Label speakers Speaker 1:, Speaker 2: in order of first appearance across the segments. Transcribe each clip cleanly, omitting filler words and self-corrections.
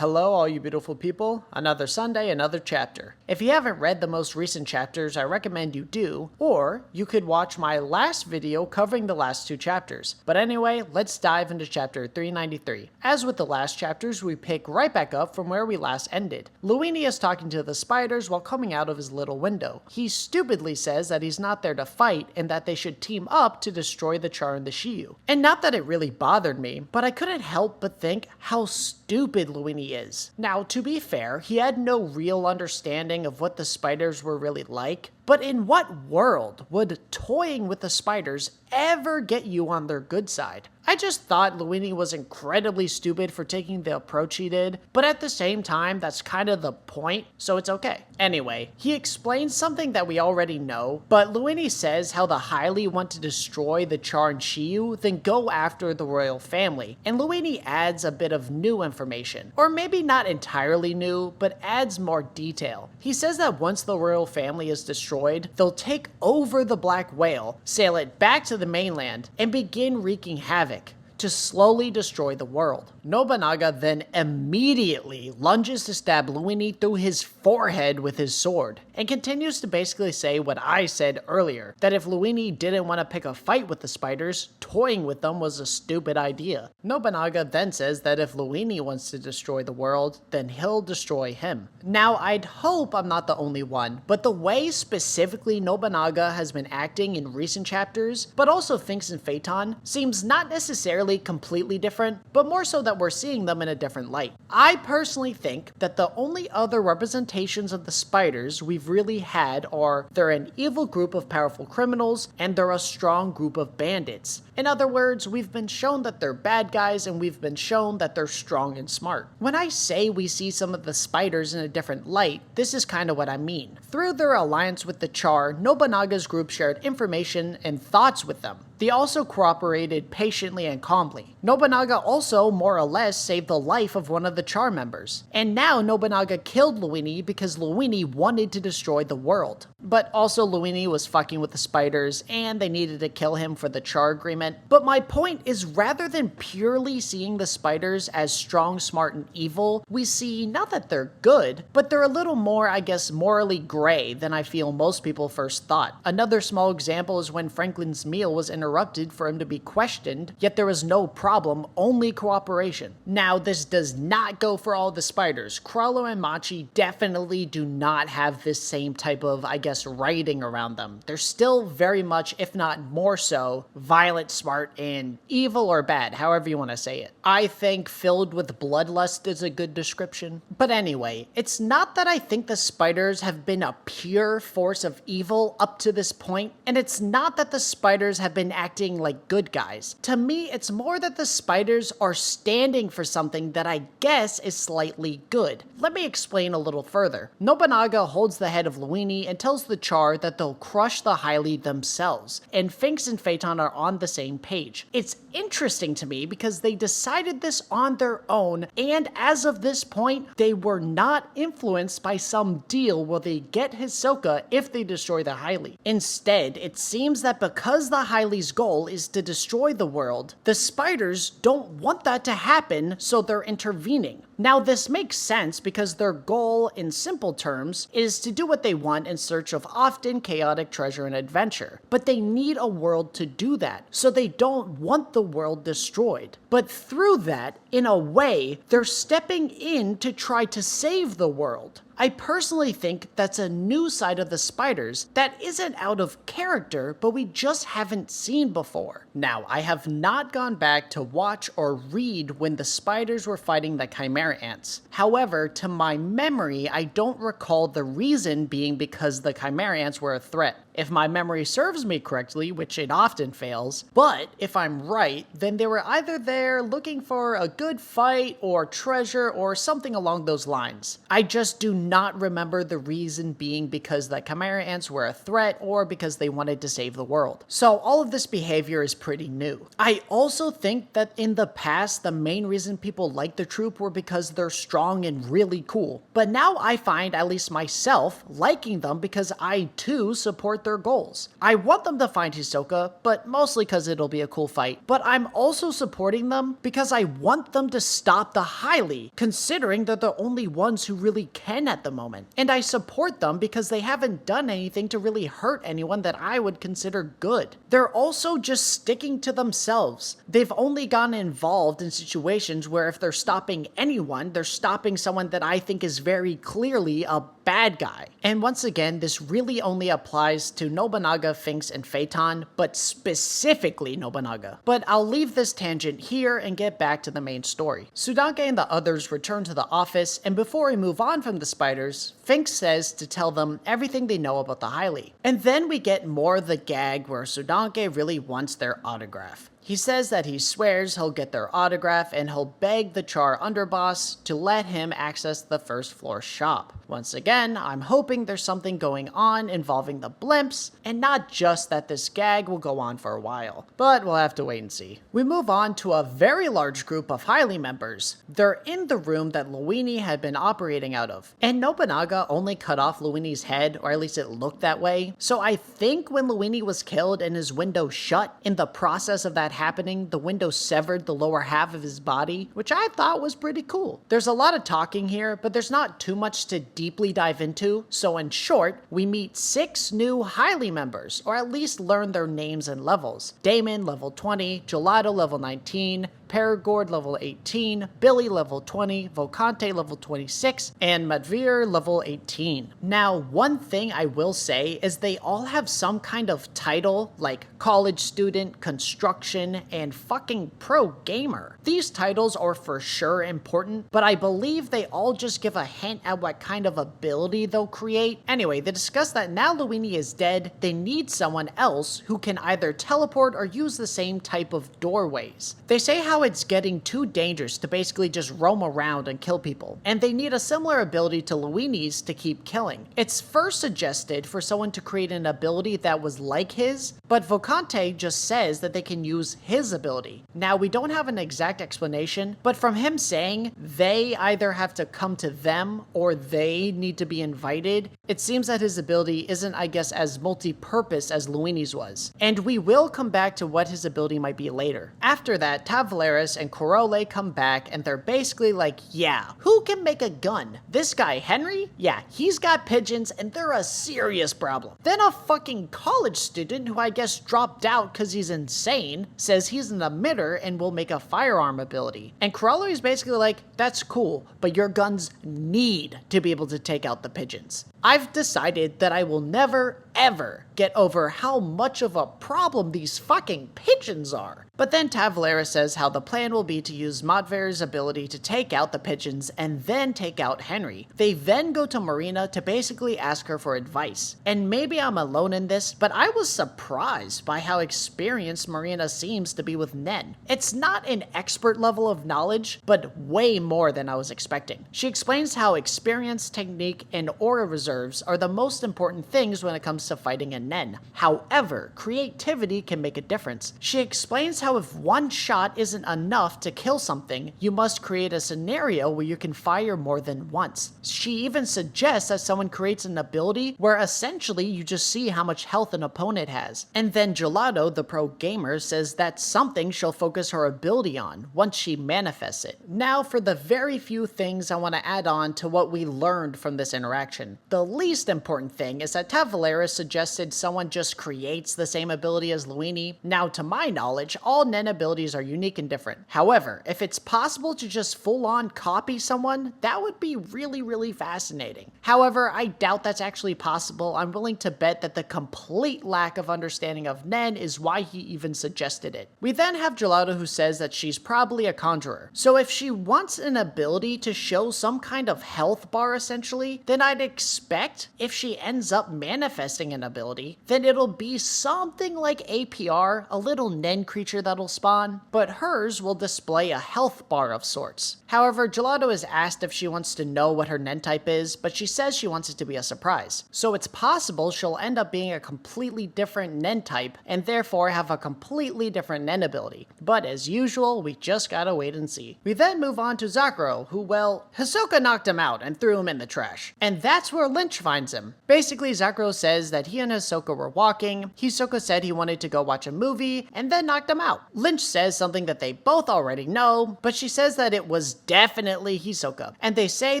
Speaker 1: Hello, all you beautiful people. Another Sunday, another chapter. If you haven't read the most recent chapters, I recommend you do, or you could watch my last video covering the last two chapters. But anyway, let's dive into chapter 393. As with the last chapters, we pick right back up from where we last ended. Luini is talking to the spiders while coming out of his little window. He stupidly says that he's not there to fight and that they should team up to destroy the Char and the Shiyu. And not that it really bothered me, but I couldn't help but think how stupid Luini is. Now, to be fair, he had no real understanding of what the spiders were really like, but in what world would toying with the spiders ever get you on their good side? I just thought Luini was incredibly stupid for taking the approach he did, but at the same time, that's kind of the point, so it's okay. Anyway, he explains something that we already know, but Luini says how the Hyli want to destroy the Char and Shiyu, then go after the royal family, and Luini adds a bit of new information, or maybe not entirely new, but adds more detail. He says that once the royal family is destroyed, they'll take over the Black Whale, sail it back to the mainland, and begin wreaking havoc to slowly destroy the world. Nobunaga then immediately lunges to stab Luini through his forehead with his sword, and continues to basically say what I said earlier, that if Luini didn't want to pick a fight with the spiders, toying with them was a stupid idea. Nobunaga then says that if Luini wants to destroy the world, then he'll destroy him. Now, I'd hope I'm not the only one, but the way specifically Nobunaga has been acting in recent chapters, but also thinks in Phaeton, seems not necessarily completely different, but more so that we're seeing them in a different light. I personally think that the only other representations of the spiders we've really had are they're an evil group of powerful criminals and they're a strong group of bandits. In other words, we've been shown that they're bad guys and we've been shown that they're strong and smart. When I say we see some of the spiders in a different light, this is kind of what I mean. Through their alliance with the Char, Nobunaga's group shared information and thoughts with them. They also cooperated patiently and calmly. Nobunaga also, more or less, saved the life of one of the Char members. And now Nobunaga killed Luini because Luini wanted to destroy the world. But also Luini was fucking with the spiders and they needed to kill him for the Char agreement. But my point is, rather than purely seeing the spiders as strong, smart, and evil, we see not that they're good, but they're a little more, I guess, morally gray than I feel most people first thought. Another small example is when Franklin's meal was interrupted for him to be questioned, yet there was no problem, only cooperation. Now, this does not go for all the spiders. Crawler and Machi definitely do not have this same type of, I guess, writing around them. They're still very much, if not more so, violent, smart, and evil or bad, however you want to say it. I think filled with bloodlust is a good description. But anyway, it's not that I think the spiders have been a pure force of evil up to this point, and it's not that the spiders have been acting like good guys. To me, it's more that the spiders are standing for something that I guess is slightly good. Let me explain a little further. Nobunaga holds the head of Luini and tells the Char that they'll crush the Hyli themselves, and Finks and Phaeton are on the same page. It's interesting to me because they decided this on their own, and as of this point, they were not influenced by some deal where they get Hisoka if they destroy the Hyli. Instead, it seems that because the Hyli's goal is to destroy the world, the spiders don't want that to happen, so they're intervening. Now, this makes sense because their goal, in simple terms, is to do what they want in search of often chaotic treasure and adventure. But they need a world to do that, so they don't want the world destroyed. But through that, in a way, they're stepping in to try to save the world. I personally think that's a new side of the spiders that isn't out of character, but we just haven't seen before. Now, I have not gone back to watch or read when the spiders were fighting the Chimera ants. However, to my memory, I don't recall the reason being because the Chimera ants were a threat. If my memory serves me correctly, which it often fails, but if I'm right, then they were either there looking for a good fight or treasure or something along those lines. I just do not remember the reason being because the Chimera ants were a threat or because they wanted to save the world. So all of this behavior is pretty new. I also think that in the past, the main reason people liked the troop were because they're strong and really cool. But now I find, at least myself, liking them because I too support their goals. I want them to find Hisoka, but mostly because it'll be a cool fight. But I'm also supporting them because I want them to stop the Hylie, considering they're the only ones who really can at the moment. And I support them because they haven't done anything to really hurt anyone that I would consider good. They're also just sticking to themselves. They've only gotten involved in situations where if they're stopping anyone, they're stopping someone that I think is very clearly a bad guy. And once again, this really only applies to Nobunaga, Finks, and Phaeton, but specifically Nobunaga. But I'll leave this tangent here and get back to the main story. Sudanke and the others return to the office, and before we move on from the spiders, Finks says to tell them everything they know about the Hylie. And then we get more of the gag where Sudanke really wants their autograph. He says that he swears he'll get their autograph and he'll beg the Char underboss to let him access the first floor shop. Once again, I'm hoping there's something going on involving the blimps, and not just that this gag will go on for a while. But we'll have to wait and see. We move on to a very large group of Hylie members. They're in the room that Luini had been operating out of. And Nobunaga only cut off Luini's head, or at least it looked that way. So I think when Luini was killed and his window shut, in the process of that happening, the window severed the lower half of his body, which I thought was pretty cool. There's a lot of talking here, but there's not too much to deeply dive into, so in short, we meet 6 new Hylie members, or at least learn their names and levels. Damon, level 20, Gelato, level 19, Paragord level 18, Billy level 20, Volcante level 26, and Madvir level 18. Now, one thing I will say is they all have some kind of title like college student, construction, and fucking pro gamer. These titles are for sure important, but I believe they all just give a hint at what kind of ability they'll create. Anyway, they discuss that now Luini is dead, they need someone else who can either teleport or use the same type of doorways. They say how it's getting too dangerous to basically just roam around and kill people, and they need a similar ability to Luini's to keep killing. It's first suggested for someone to create an ability that was like his, but Volcante just says that they can use his ability. Now, we don't have an exact explanation, but from him saying they either have to come to them or they need to be invited, it seems that his ability isn't, I guess, as multi-purpose as Luini's was. And we will come back to what his ability might be later. After that, Tavaleris and Corole come back and they're basically like, yeah, who can make a gun? This guy Henry? Yeah, he's got pigeons and they're a serious problem. Then a fucking college student who I guess dropped out because he's insane says he's an emitter and will make a firearm ability. And Corole is basically like, that's cool, but your guns need to be able to take out the pigeons. I've decided that I will never, ever get over how much of a problem these fucking pigeons are. But then Tavaleris says how the plan will be to use Matver's ability to take out the pigeons and then take out Henry. They then go to Marina to basically ask her for advice. And maybe I'm alone in this, but I was surprised by how experienced Marina seems to be with Nen. It's not an expert level of knowledge, but way more than I was expecting. She explains how experience, technique, and aura reserves are the most important things when it comes to fighting a Nen. However, creativity can make a difference. She explains how if one shot isn't enough to kill something, you must create a scenario where you can fire more than once. She even suggests that someone creates an ability where essentially you just see how much health an opponent has. And then Gelato, the pro gamer, says that's something she'll focus her ability on once she manifests it. Now for the very few things I want to add on to what we learned from this interaction. The least important thing is that Tavaleris suggested someone just creates the same ability as Luini. Now to my knowledge, all Nen abilities are unique and different. However, if it's possible to just full-on copy someone, that would be really fascinating. However, I doubt that's actually possible. I'm willing to bet that the complete lack of understanding of Nen is why he even suggested it. We then have Gelato who says that she's probably a conjurer. So if she wants an ability to show some kind of health bar essentially, then I'd expect if she ends up manifesting missing an ability, then it'll be something like APR, a little nen creature that'll spawn, but hers will display a health bar of sorts. However, Gelato is asked if she wants to know what her nen type is, but she says she wants it to be a surprise. So it's possible she'll end up being a completely different nen type and therefore have a completely different nen ability. But as usual, we just gotta wait and see. We then move on to Zakuro, who, well, Hisoka knocked him out and threw him in the trash. And that's where Lynch finds him. Basically, Zakuro says that he and Hisoka were walking, Hisoka said he wanted to go watch a movie, and then knocked him out. Lynch says something that they both already know, but she says that it was definitely Hisoka, and they say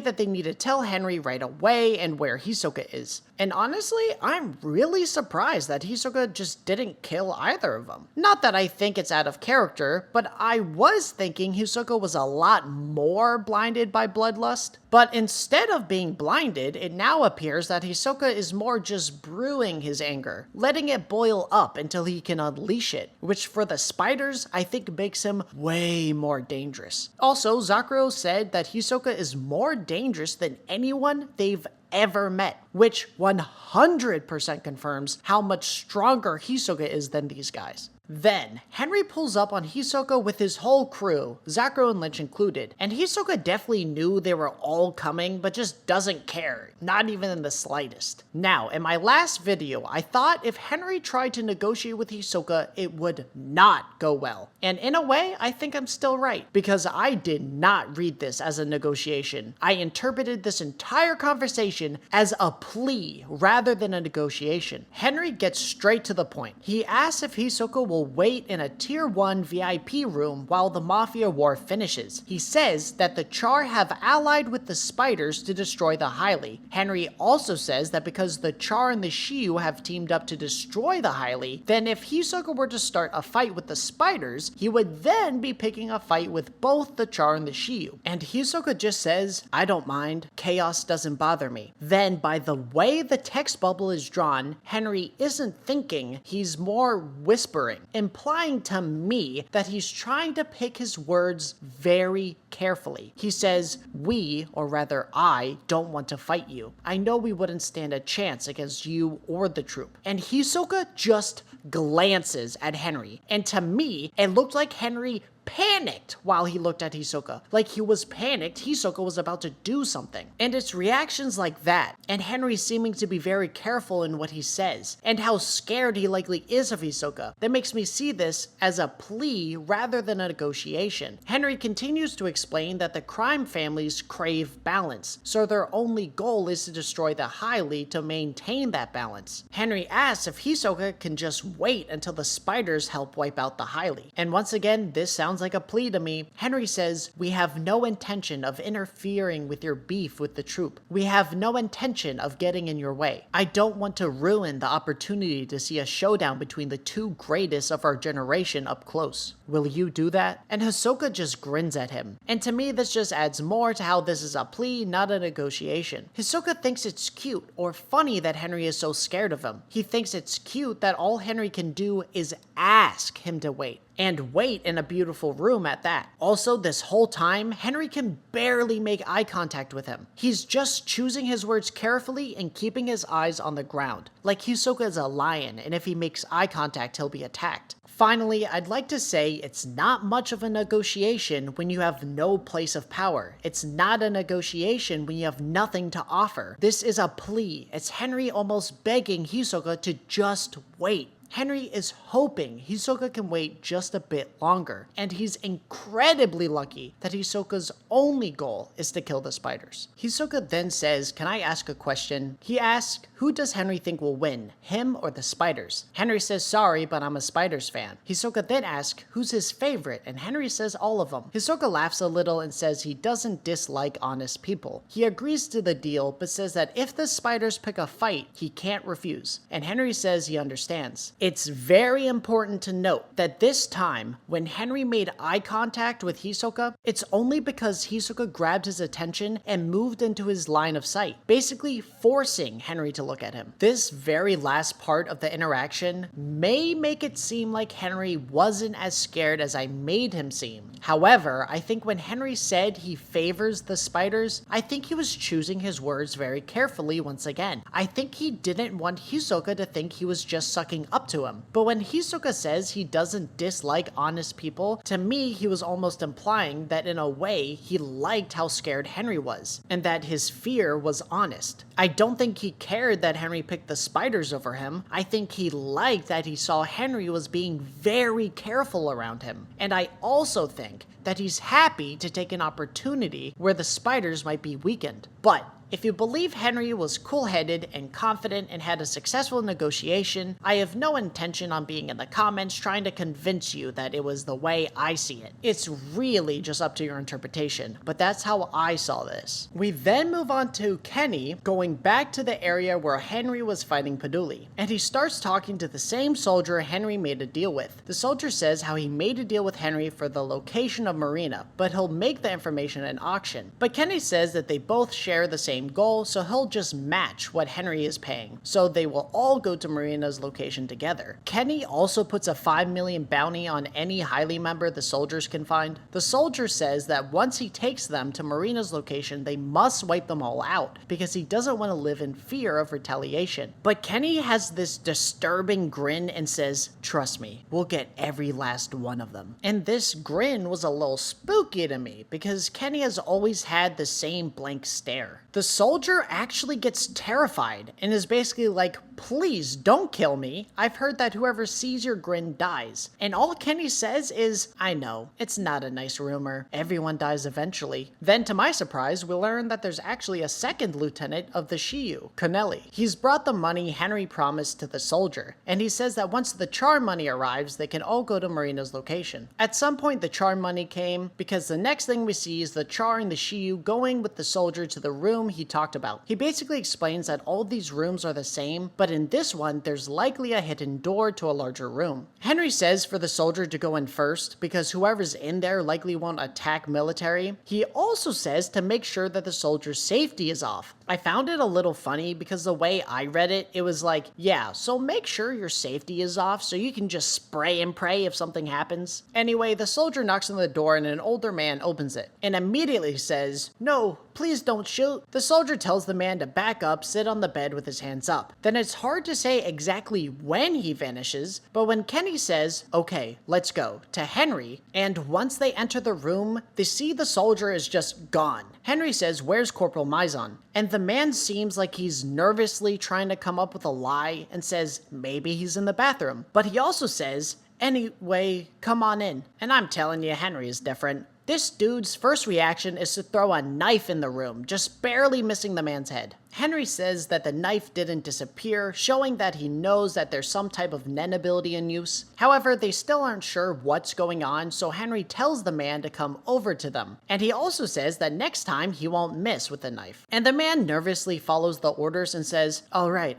Speaker 1: that they need to tell Henry right away and where Hisoka is. And honestly, I'm really surprised that Hisoka just didn't kill either of them. Not that I think it's out of character, but I was thinking Hisoka was a lot more blinded by bloodlust. But instead of being blinded, it now appears that Hisoka is more just brewing his anger, letting it boil up until he can unleash it, which for the spiders, I think makes him way more dangerous. Also, Zakuro said that Hisoka is more dangerous than anyone they've ever met, which 100% confirms how much stronger Hisoka is than these guys. Then, Henry pulls up on Hisoka with his whole crew, Zakuro and Lynch included, and Hisoka definitely knew they were all coming, but just doesn't care, not even in the slightest. Now, in my last video, I thought if Henry tried to negotiate with Hisoka, it would not go well. And in a way, I think I'm still right, because I did not read this as a negotiation. I interpreted this entire conversation as a plea rather than a negotiation. Henry gets straight to the point. He asks if Hisoka will wait in a tier 1 VIP room while the Mafia war finishes. He says that the Char have allied with the spiders to destroy the Hylie. Henry also says that because the Char and the Shiyu have teamed up to destroy the Hylie, then if Hisoka were to start a fight with the spiders, he would then be picking a fight with both the Char and the Shiyu. And Hisoka just says, I don't mind, chaos doesn't bother me. Then by the way the text bubble is drawn, Henry isn't thinking, he's more whispering, implying to me that he's trying to pick his words very carefully. He says, we, or rather I, don't want to fight you. I know we wouldn't stand a chance against you or the troop. And Hisoka just glances at Henry. And to me, it looked like Henry panicked while he looked at Hisoka. Like he was panicked, Hisoka was about to do something. And it's reactions like that, and Henry seeming to be very careful in what he says, and how scared he likely is of Hisoka, that makes me see this as a plea rather than a negotiation. Henry continues to explain that the crime families crave balance, so their only goal is to destroy the Hylie to maintain that balance. Henry asks if Hisoka can just wait until the spiders help wipe out the Hylie. And once again, this sounds like a plea to me. Henry says, we have no intention of interfering with your beef with the troop. We have no intention of getting in your way. I don't want to ruin the opportunity to see a showdown between the two greatest of our generation up close. Will you do that? And Hisoka just grins at him. And to me, this just adds more to how this is a plea, not a negotiation. Hisoka thinks it's cute or funny that Henry is so scared of him. He thinks it's cute that all Henry can do is ask him to wait. And wait in a beautiful room at that. Also, this whole time, Henry can barely make eye contact with him. He's just choosing his words carefully and keeping his eyes on the ground. Like Hisoka is a lion, and if he makes eye contact, he'll be attacked. Finally, I'd like to say it's not much of a negotiation when you have no place of power. It's not a negotiation when you have nothing to offer. This is a plea. It's Henry almost begging Hisoka to just wait. Henry is hoping Hisoka can wait just a bit longer, and he's incredibly lucky that Hisoka's only goal is to kill the spiders. Hisoka then says, can I ask a question? He asks, who does Henry think will win, him or the spiders? Henry says, sorry, but I'm a spiders fan. Hisoka then asks, who's his favorite? And Henry says all of them. Hisoka laughs a little and says he doesn't dislike honest people. He agrees to the deal, but says that if the spiders pick a fight, he can't refuse. And Henry says he understands. It's very important to note that this time, when Henry made eye contact with Hisoka, it's only because Hisoka grabbed his attention and moved into his line of sight, basically forcing Henry to look at him. This very last part of the interaction may make it seem like Henry wasn't as scared as I made him seem. However, I think when Henry said he favors the spiders, I think he was choosing his words very carefully once again. I think he didn't want Hisoka to think he was just sucking up to him. But when Hisoka says he doesn't dislike honest people, to me he was almost implying that in a way he liked how scared Henry was, and that his fear was honest. I don't think he cared that Henry picked the spiders over him. I think he liked that he saw Henry was being very careful around him. And I also think that he's happy to take an opportunity where the spiders might be weakened. But if you believe Henry was cool-headed and confident and had a successful negotiation, I have no intention on being in the comments trying to convince you that it was the way I see it. It's really just up to your interpretation, but that's how I saw this. We then move on to Kenny going back to the area where Henry was fighting Paduli, and he starts talking to the same soldier Henry made a deal with. The soldier says how he made a deal with Henry for the location of Marina, but he'll make the information an auction. But Kenny says that they both share the same goal, so he'll just match what Henry is paying, so they will all go to Marina's location together. Kenny also puts a 5 million bounty on any highly member the soldiers can find. The soldier says that once he takes them to Marina's location, they must wipe them all out, because he doesn't want to live in fear of retaliation. But Kenny has this disturbing grin and says, "Trust me, we'll get every last one of them." And this grin was a little spooky to me, because Kenny has always had the same blank stare. The soldier actually gets terrified and is basically like, "Please don't kill me. I've heard that whoever sees your grin dies." And all Kenny says is, "I know, it's not a nice rumor. Everyone dies eventually." Then to my surprise, we learn that there's actually a second lieutenant of the Shiyu, Connelly. He's brought the money Henry promised to the soldier, and he says that once the charm money arrives, they can all go to Marina's location. At some point the charm money came, because the next thing we see is the Char and the Shiyu going with the soldier to the room he talked about. He basically explains that all these rooms are the same, but in this one, there's likely a hidden door to a larger room. Henry says for the soldier to go in first, because whoever's in there likely won't attack military. He also says to make sure that the soldier's safety is off. I found it a little funny because the way I read it, it was like, yeah, so make sure your safety is off so you can just spray and pray if something happens. Anyway, the soldier knocks on the door and an older man opens it and immediately says, "No, please don't shoot." The soldier tells the man to back up, sit on the bed with his hands up. Then it's hard to say exactly when he vanishes, but when Kenny says, "Okay, let's go," to Henry, and once they enter the room, they see the soldier is just gone. Henry says, "Where's Corporal Mizon?" And the man seems like he's nervously trying to come up with a lie and says maybe he's in the bathroom. But he also says, "Anyway, come on in." And I'm telling you, Henry is different. This dude's first reaction is to throw a knife in the room, just barely missing the man's head. Henry says that the knife didn't disappear, showing that he knows that there's some type of Nen ability in use. However, they still aren't sure what's going on, so Henry tells the man to come over to them. And he also says that next time he won't miss with the knife. And the man nervously follows the orders and says, all right.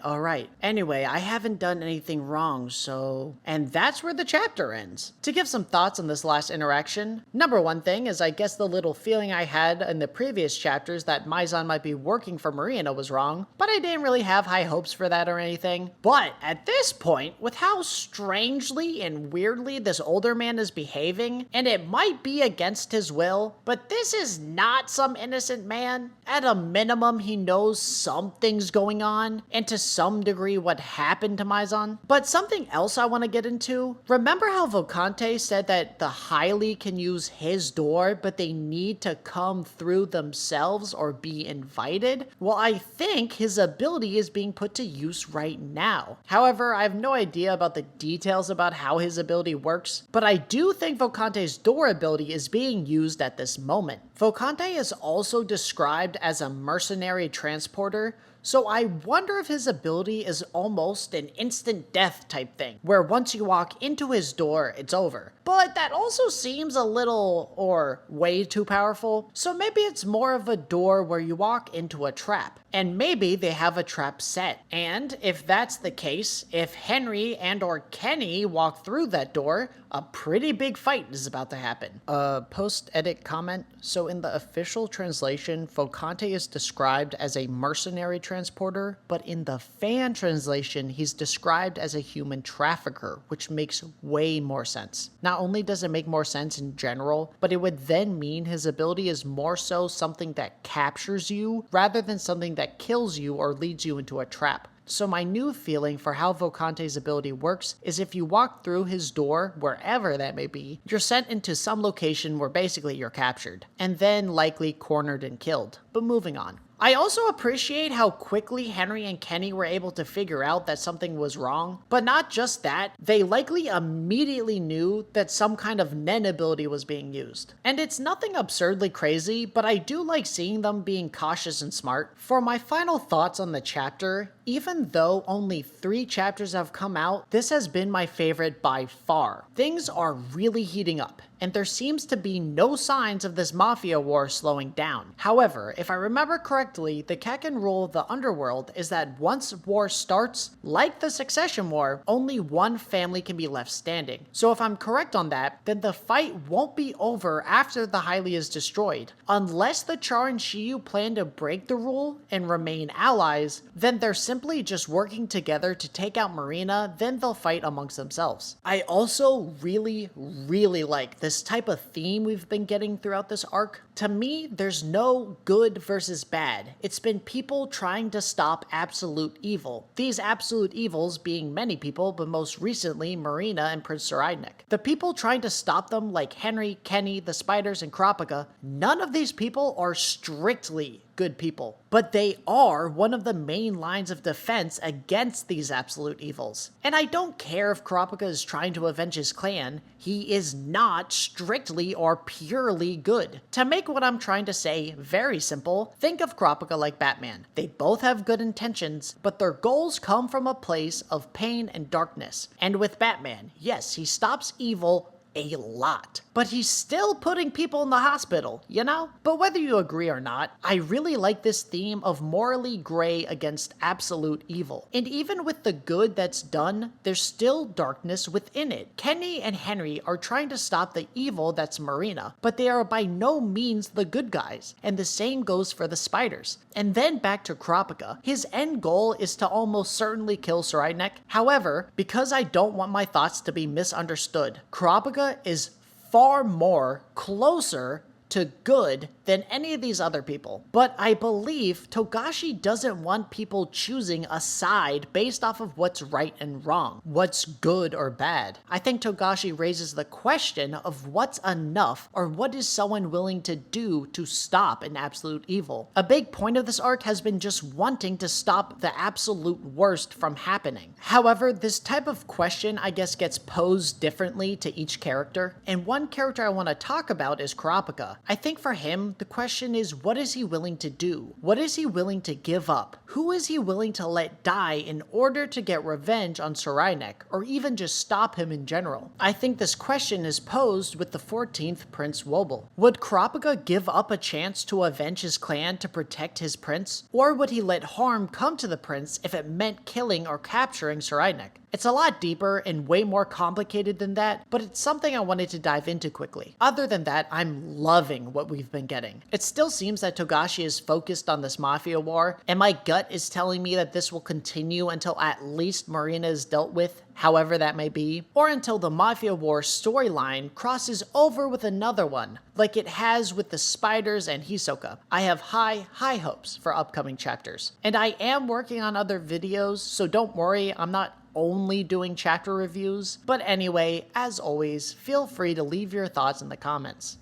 Speaker 1: Anyway, I haven't done anything wrong, so..." And that's where the chapter ends. To give some thoughts on this last interaction, number one thing is I guess the little feeling I had in the previous chapters that Mizon might be working for Marina was wrong, but I didn't really have high hopes for that or anything. But at this point, with how strangely and weirdly this older man is behaving, and it might be against his will, but this is not some innocent man. At a minimum, he knows something's going on, and to some degree what happened to Mizon. But something else I want to get into, remember how Volcante said that the highly can use his door, but they need to come through themselves or be invited? Well, I think his ability is being put to use right now. However, I have no idea about the details about how his ability works, but I do think Volcante's door ability is being used at this moment. Volcante is also described as a mercenary transporter, so I wonder if his ability is almost an instant death type thing, where once you walk into his door, it's over. But that also seems a little, or way too powerful, so maybe it's more of a door where you walk into a trap. and maybe they have a trap set. And if that's the case, if Henry and or Kenny walk through that door, a pretty big fight is about to happen. Post-edit comment. So in the official translation, Focante is described as a mercenary transporter, but in the fan translation, he's described as a human trafficker, which makes way more sense. Not only does it make more sense in general, but it would then mean his ability is more so something that captures you rather than something that kills you or leads you into a trap. So my new feeling for how Vocante's ability works is if you walk through his door, wherever that may be, you're sent into some location where basically you're captured, and then likely cornered and killed. But moving on. I also appreciate how quickly Henry and Kenny were able to figure out that something was wrong, but not just that, they likely immediately knew that some kind of Nen ability was being used. And it's nothing absurdly crazy, but I do like seeing them being cautious and smart. For my final thoughts on the chapter, even though only 3 chapters have come out, this has been my favorite by far. Things are really heating up, and there seems to be no signs of this mafia war slowing down. However, if I remember correctly, the Kakin rule of the underworld is that once war starts, like the Succession War, only one family can be left standing. So if I'm correct on that, then the fight won't be over after the Hylia is destroyed. Unless the Char and Shiyu plan to break the rule and remain allies, then they're simply just working together to take out Marina, then they'll fight amongst themselves. I also really like this type of theme we've been getting throughout this arc. To me, there's no good versus bad. It's been people trying to stop absolute evil. These absolute evils being many people, but most recently Marina and Prince Saraidnik. The people trying to stop them like Henry, Kenny, the Spiders, and Kroppika, none of these people are strictly good people, but they are one of the main lines of defense against these absolute evils. And I don't care if Kroppika is trying to avenge his clan, he is not strictly or purely good. To make what I'm trying to say very simple, think of Kroppika like Batman. They both have good intentions, but their goals come from a place of pain and darkness. And with Batman, yes, he stops evil a lot, but he's still putting people in the hospital, you know? But whether you agree or not, I really like this theme of morally gray against absolute evil. And even with the good that's done, there's still darkness within it. Kenny and Henry are trying to stop the evil that's Marina, but they are by no means the good guys, and the same goes for the Spiders. And then back to Kroppika, his end goal is to almost certainly kill Saraidnik. However, because I don't want my thoughts to be misunderstood, Kroppika is far more closer to good than any of these other people. But I believe Togashi doesn't want people choosing a side based off of what's right and wrong, what's good or bad. I think Togashi raises the question of what's enough or what is someone willing to do to stop an absolute evil. A big point of this arc has been just wanting to stop the absolute worst from happening. However, this type of question I guess gets posed differently to each character, and one character I want to talk about is Kroppika. I think for him, the question is, what is he willing to do? What is he willing to give up? Who is he willing to let die in order to get revenge on Saraidnik, or even just stop him in general? I think this question is posed with the 14th Prince Wobble. Would Kroppika give up a chance to avenge his clan to protect his prince? Or would he let harm come to the prince if it meant killing or capturing Saraidnik? It's a lot deeper and way more complicated than that, but it's something I wanted to dive into quickly. Other than that, I'm loving what we've been getting. It still seems that Togashi is focused on this mafia war, and my gut is telling me that this will continue until at least Marina is dealt with, however that may be, or until the mafia war storyline crosses over with another one, like it has with the Spiders and Hisoka. I have high hopes for upcoming chapters. And I am working on other videos, so don't worry, I'm not only doing chapter reviews. But anyway, as always, feel free to leave your thoughts in the comments.